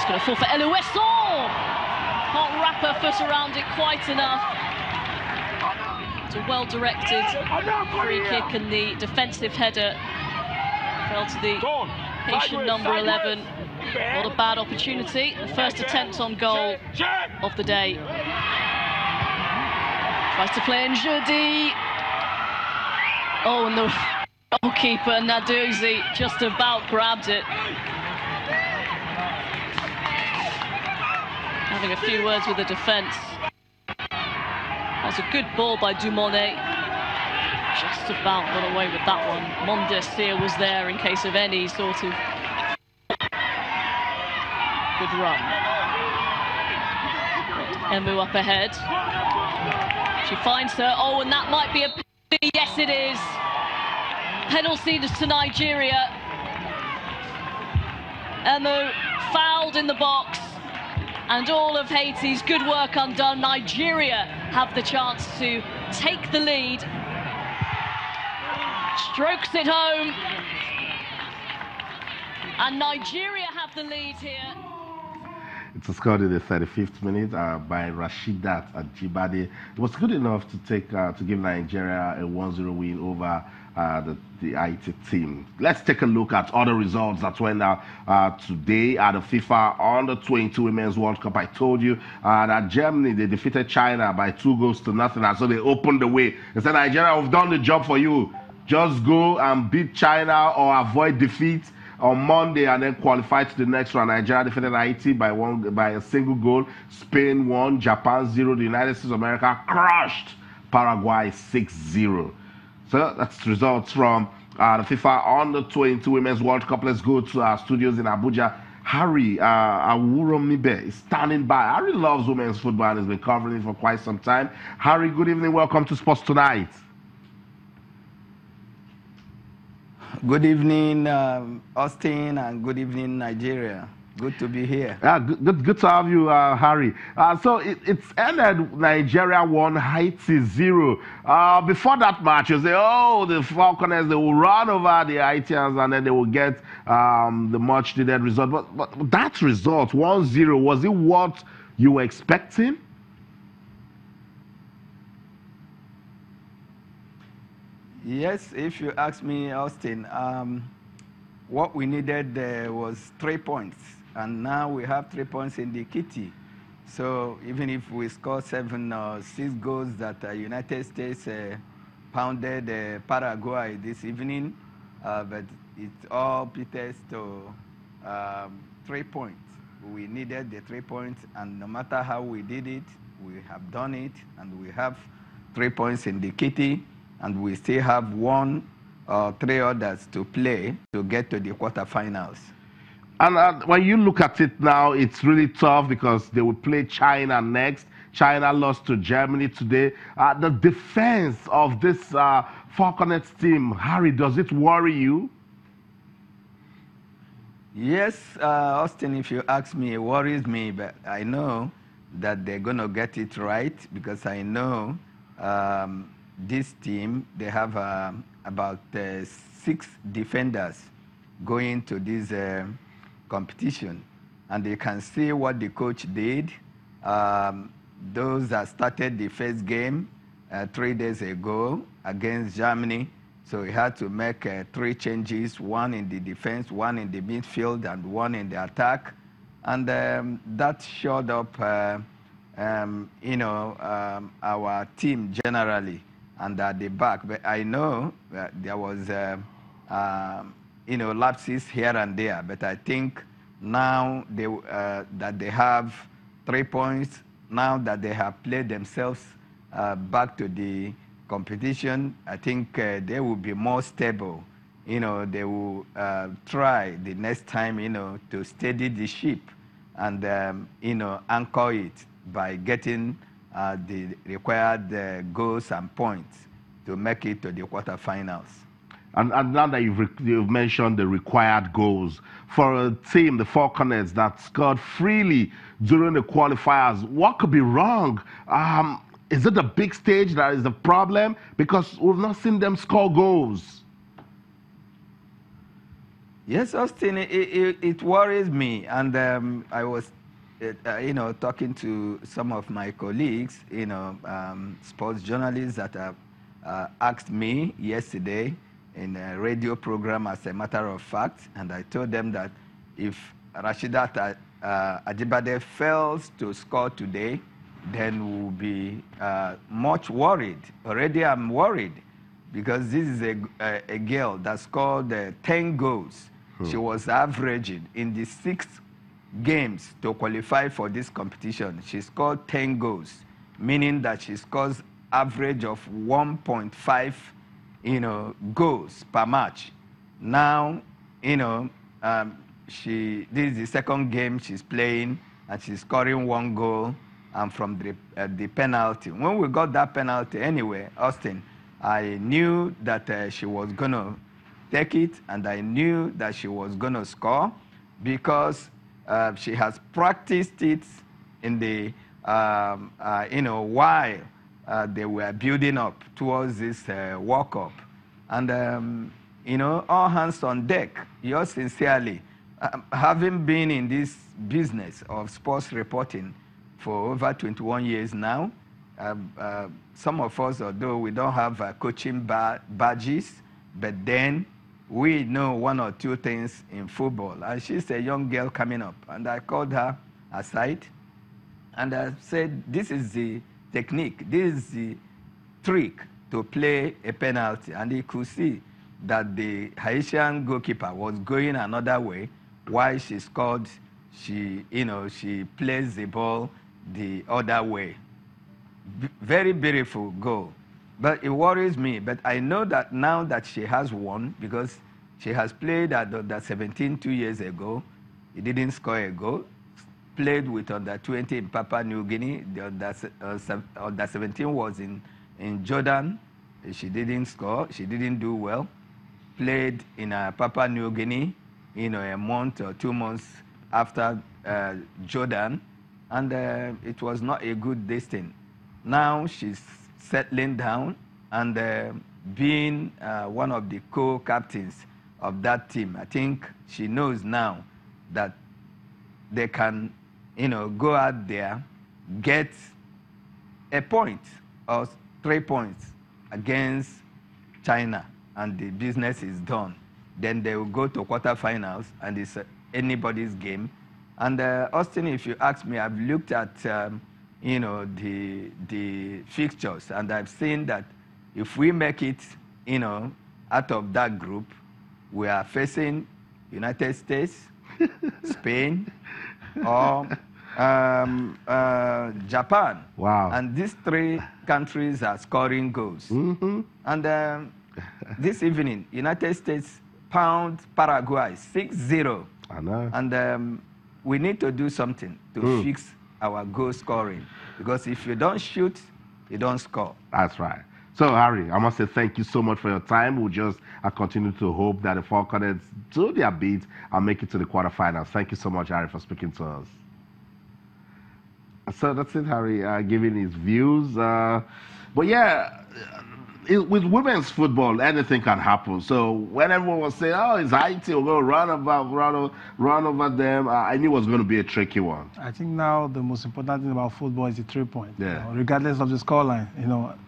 It's going to fall for Eluesson. Can't wrap her foot around it quite enough. It's a well-directed free kick, and the defensive header fell to the Haitian number 11. Not a bad opportunity. The first attempt on goal of the day. Tries to play in Jeudi. Oh, and the goalkeeper, Naduzi, just about grabbed it. Having a few words with the defence. That's a good ball by Dumonet. Just about got away with that one. Mondesir was there in case of any sort of good run. Emu up ahead. She finds her. Oh, and that might be a penalty. Yes, it is. Penalty to Nigeria. Emu fouled in the box. And all of Haiti's good work undone. Nigeria have the chance to take the lead. Strokes it home. And Nigeria have the lead here. It was scored in the 35th minute by Rashidat Ajibade. It was good enough to give Nigeria a 1-0 win over the Haiti team. Let's take a look at other results that went out today at the FIFA Under-22 Women's World Cup. I told you that Germany, they defeated China by 2-0, and so they opened the way. They said, Nigeria, we've done the job for you. Just go and beat China or avoid defeat on Monday and then qualify to the next round. Nigeria defeated Haiti by a single goal. Spain won. Japan 0. The United States of America crushed Paraguay 6-0. So that's results from the FIFA Under-22 Women's World Cup. Let's go to our studios in Abuja. Harry Awuromibe is standing by. Harry loves women's football and has been covering it for quite some time. Harry, good evening. Welcome to Sports Tonight. Good evening, Austin, and good evening, Nigeria. Good to be here. Good to have you, Harry. So it's ended. Nigeria 1, Haiti 0. Before that match, you say, oh, the Falconets, they will run over the Haitians and then they will get the much-needed result. But that result, 1-0, was it what you were expecting? Yes, if you ask me, Austin, what we needed was 3 points. And now we have 3 points in the kitty. So even if we score 7 or 6 goals that the United States pounded Paraguay this evening, but it all pitches to 3 points. We needed the 3 points, and no matter how we did it, we have done it, and we have 3 points in the kitty, and we still have 1 or 3 others to play to get to the quarterfinals. And when you look at it now, it's really tough because they will play China next. China lost to Germany today. The defense of this Falconets team, Harry, does it worry you? Yes, Austin, if you ask me, it worries me, but I know that they're going to get it right because I know this team, they have about 6 defenders going to this competition, and you can see what the coach did. Those that started the first game 3 days ago against Germany, so he had to make 3 changes, 1 in the defense, 1 in the midfield, and 1 in the attack, and that showed up our team generally and at the back. But I know there was lapses here and there, but I think now that they have 3 points, now that they have played themselves back to the competition, I think they will be more stable. They will try the next time, to steady the ship and, anchor it by getting the required goals and points to make it to the quarterfinals. And now that you've mentioned the required goals, for a team, the Falconets, that scored freely during the qualifiers, what could be wrong? Is it the big stage that is the problem? Because we've not seen them score goals. Yes, Austin, it worries me. And I was, talking to some of my colleagues, sports journalists that have asked me yesterday in a radio program, as a matter of fact, and I told them that if Rashidat Ajibade fails to score today, then we'll be much worried. Already I'm worried because this is a girl that scored 10 goals. She was averaging in the 6 games to qualify for this competition. She scored 10 goals, meaning that she scores average of 1.5, goals per match. Now, this is the second game she's playing, and she's scoring 1 goal, and from the penalty. When we got that penalty anyway, Austin, I knew that she was going to take it, and I knew that she was going to score because she has practiced it in the, while they were building up towards this World Cup. And, all hands on deck. Yours sincerely, having been in this business of sports reporting for over 21 years now, some of us, although we don't have coaching badges, but then we know 1 or 2 things in football. And she's a young girl coming up. And I called her aside, and I said, this is the technique, this is the trick to play a penalty. And he could see that the Haitian goalkeeper was going another way. While she scored, she plays the ball the other way. Very beautiful goal. But it worries me. But I know that now that she has won, because she has played at under 17 2 years ago. He didn't score a goal. Played with under 20 in Papua New Guinea. The under 17 was in Jordan. She didn't score. She didn't do well. Played in Papua New Guinea, a month or 2 months after Jordan, and it was not a good destiny. Now she's settling down and being one of the co-captains of that team. I think she knows now that they can, go out there, get a point or 3 points against China, and the business is done. Then they will go to quarterfinals, and it's anybody's game. And Austin, if you ask me, I've looked at the fixtures, and I've seen that if we make it, out of that group, we are facing United States, Spain, or Japan. Wow. And these 3 countries are scoring goals. Mm-hmm. And this evening, United States pound Paraguay 6-0. I know. And we need to do something to fix our goal scoring. Because if you don't shoot, you don't score. That's right. So, Harry, I must say thank you so much for your time. We'll just continue to hope that the Falconets do their bit and make it to the quarterfinals. Thank you so much, Harry, for speaking to us. So that's it, Harry, giving his views. But yeah, with women's football, anything can happen. So when everyone was saying, "Oh, it's Haiti, we're going to run over them," I knew it was going to be a tricky one. I think now the most important thing about football is the 3 point. Yeah. Regardless of the scoreline,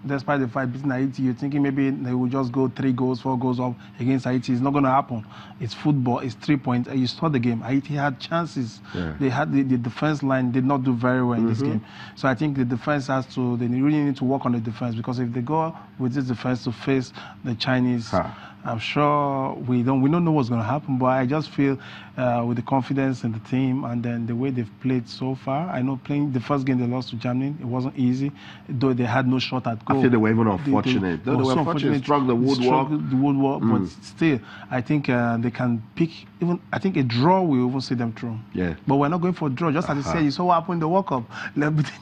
despite the fight beating Haiti, you're thinking maybe they will just go 3 goals, 4 goals up against Haiti. It's not going to happen. It's football. It's 3 points. You saw the game. Haiti had chances. Yeah. They had the defense line did not do very well in this game. So I think the defense they really need to work on the defense, because if they go with this defense to face the Chinese, I'm sure we don't know what's going to happen. But I just feel with the confidence in the team and then the way they've played so far. I know playing the first game they lost to Germany, it wasn't easy, though they had no shot at goal. I feel they were even unfortunate. They were unfortunate. Struck the woodwork. But still, I think they can pick. Even I think a draw will even see them through. Yeah. But we're not going for a draw. Just as you said, you saw what happened in the World Cup.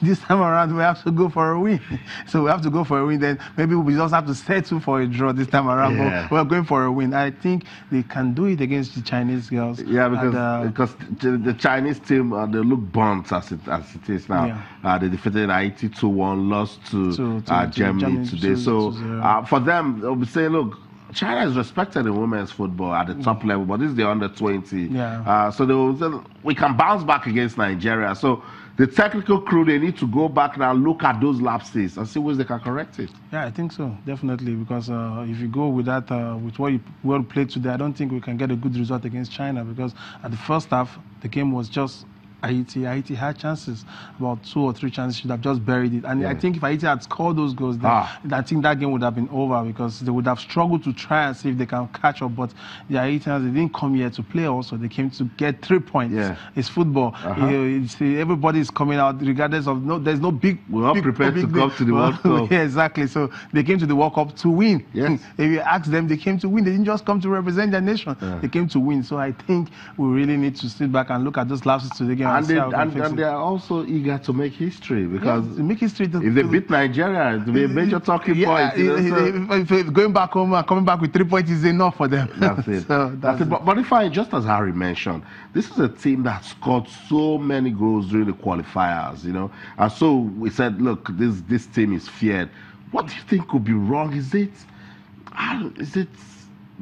This time around, we have to go for a win. So we have to go for a win. Then maybe we just have to settle for a draw this time around. Yeah. But we're going for a win. I think they can do it against the Chinese girls. Yeah, because the Chinese team they look burnt as it is now. Yeah. They defeated Haiti 2-1, lost to Germany today. So for them, they'll be saying, look, China is respected in women's football at the top level, but this is the under-20. Yeah. So we can bounce back against Nigeria. So the technical crew, they need to go back now, look at those lapses and see ways they can correct it. Yeah, I think so, definitely, because if you go with that, with what you played today, I don't think we can get a good result against China, because at the first half, the game was just Haiti had chances, about 2 or 3 chances, should have just buried it. And I think if Haiti had scored those goals, then I think that game would have been over, because they would have struggled to try and see if they can catch up. But the Haitians, they didn't come here to play also. They came to get 3 points. Yeah. It's football. Everybody is coming out regardless of, there's no big... We're all prepared to come to the World Cup. Yeah, exactly. So they came to the World Cup to win. Yes. If you ask them, they came to win. They didn't just come to represent their nation. They came to win. So I think we really need to sit back and look at those lapses to the game. And they are also eager to make history, because make history if they beat Nigeria, it will be a major talking point. If going back home and coming back with 3 points is enough for them. That's it. That's it. But if just as Harry mentioned, this is a team that scored so many goals during the qualifiers, and so we said, look, this team is feared. What do you think could be wrong? Is it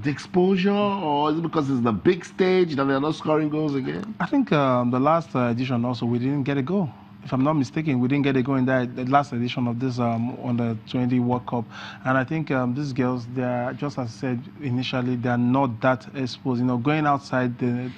the exposure, or is it because it's the big stage that they're not scoring goals again? I think the last edition also, we didn't get a goal. If I'm not mistaken, we didn't get a goal in the last edition of this Under-20 World Cup. And I think these girls, they're, just as I said initially, they're not that exposed. Going outside the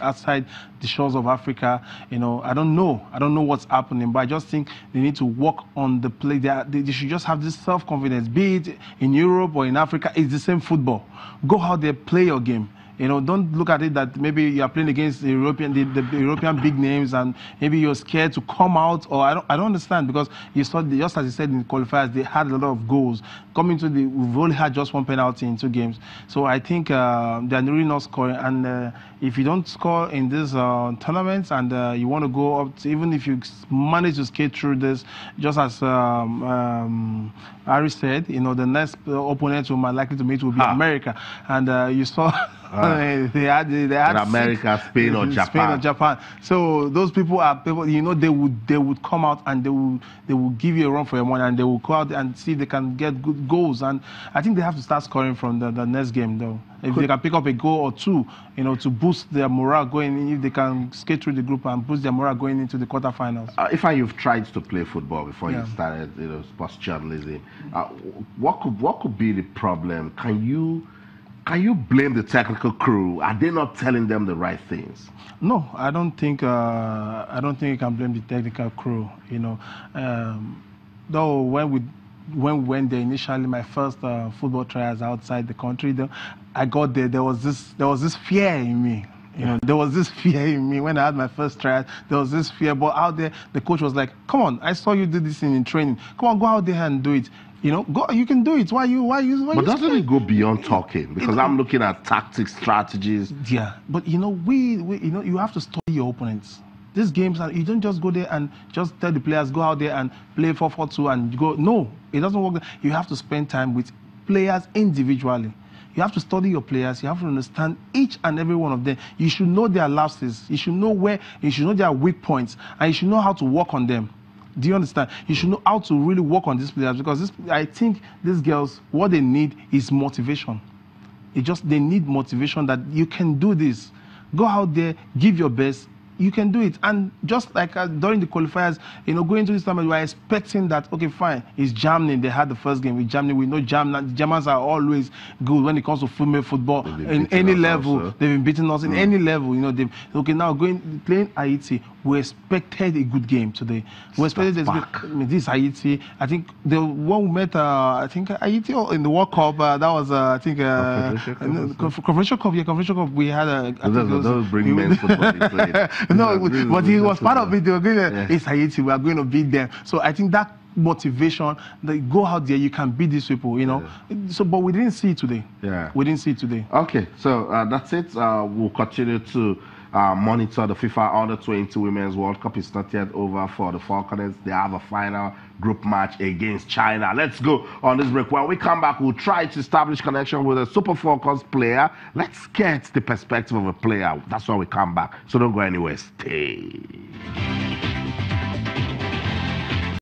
shores of Africa, I don't know what's happening, but I just think they need to work on the play. They should just have this self-confidence, be it in Europe or in Africa. It's the same football. Go out there, play your game. Don't look at it that maybe you are playing against the European big names and maybe you're scared to come out, or I don't understand, because you saw, just as you said in the qualifiers, they had a lot of goals. We've only had just 1 penalty in 2 games. So I think they're really not scoring. And if you don't score in these tournaments and you want to go up, even if you manage to skate through this, just as Harry said, the next opponent whom I'm likely to meet will be America. And you saw they had America, Spain or Japan. So those people are people, they would come out and they will give you a run for your money, and they will go out and see if they can get good goals. And I think they have to start scoring from the next game, though. If they can pick up a goal or 2, to boost their morale going in, if they can skate through the group and boost their morale going into the quarterfinals. If you've tried to play football before you started, sports journalism, what could be the problem? Can you blame the technical crew? Are they not telling them the right things? No, I don't think you can blame the technical crew. Though when we went there initially, my first football trials outside the country, I got there. There was this fear in me. There was this fear in me when I had my first trial. There was this fear, but out there, the coach was like, "Come on, I saw you do this in training. Come on, go out there and do it. Go. You can do it. Why you? But doesn't it go beyond talking? Because I'm looking at tactics, strategies. Yeah, but you have to study your opponents. These games, you don't just go there and just tell the players, go out there and play 4-4-2 and go. No, it doesn't work. You have to spend time with players individually. You have to study your players. You have to understand each and every one of them. You should know their lapses. You should know their weak points, and you should know how to work on them. Do you understand? You should know how to really work on these players, because I think these girls, what they need is motivation. They need motivation that you can do this. Go out there, give your best. You can do it. And just like during the qualifiers, going into this tournament, we are expecting that, okay, fine, it's Germany. They had the first game with Germany. We know Germans are always good when it comes to female football. In any level, they've been beating us in any level. Now playing Haiti, we expected a good game today. We expected this Haiti. I think the one we met, Haiti in the World Cup. That was, Conferential Cup. Yeah, Conferential Cup. We had those bring men's football to play. No, but he was part of it. They were going it's Haiti. We are going to beat them. So I think that motivation, go out there, you can beat these people. So, but we didn't see it today. Yeah, we didn't see it today. Okay, so that's it. We'll continue to monitor the FIFA Under-20 Women's World Cup. It's not yet over for the Falconets. They have a final group match against China. Let's go on this break. When we come back, we'll try to establish connection with a Super Falcons player. Let's get the perspective of a player. That's why we come back. So don't go anywhere. Stay.